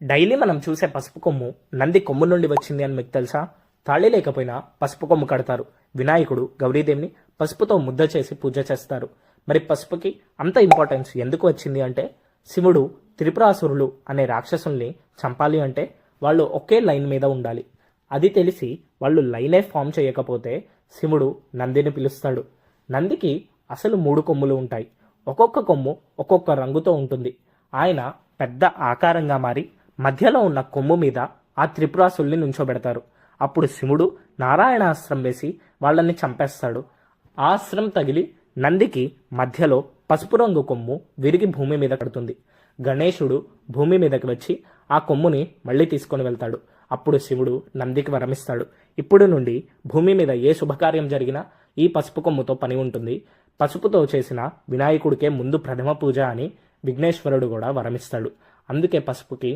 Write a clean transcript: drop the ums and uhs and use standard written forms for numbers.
Daily మనం చూసే పసుపు కొమ్ము నంది కొమ్ము నుండి వచ్చింది అని మీకు తెలుసా? తాళి లేకపోయినా పసుపు కొమ్ము కడతారు. వినాయకుడు గౌరీదేవిని పసుపుతో ముద్ద చేసి పూజ చేస్తారు. మరి పసుపుకి అంత ఇంపార్టెన్స్ ఎందుకు వచ్చింది అంటే, శివుడు త్రిపురాసురులు అనే రాక్షసుల్ని చంపాలి అంటే వాళ్ళు ఒకే లైన్ మీద ఉండాలి. అది తెలిసి వాళ్ళు లైనే ఫామ్ చేయకపోతే శివుడు నందిని పిలుస్తాడు. నందికి అసలు 3 కొమ్ములు ఉంటాయి. ఒక్కొక్క కొమ్ము ఒక్కొక్క రంగుతో ఉంటుంది. ఆయన పెద్ద ఆకారంగా మారి మధ్యలో ఉన్న కొమ్ము మీద ఆ త్రిపురాసుల్ని నుంచోబెడతారు. అప్పుడు శివుడు నారాయణాస్త్రం వేసి వాళ్ళని చంపేస్తాడు. ఆ అస్త్రం తగిలి నందికి మధ్యలో పసుపు రంగు కొమ్ము విరిగి భూమి మీద పడుతుంది. గణేశుడు భూమి మీదకి వచ్చి ఆ కొమ్ముని మళ్ళీ తీసుకొని వెళ్తాడు. అప్పుడు శివుడు నందికి వరమిస్తాడు. ఇప్పుడు నుండి భూమి మీద ఏ శుభకార్యం జరిగినా ఈ పసుపు కొమ్ముతో పని ఉంటుంది. పసుపుతో చేసిన వినాయకుడికే ముందు ప్రథమ పూజ అని విఘ్నేశ్వరుడు కూడా వరమిస్తాడు. అందుకే పసుపుకి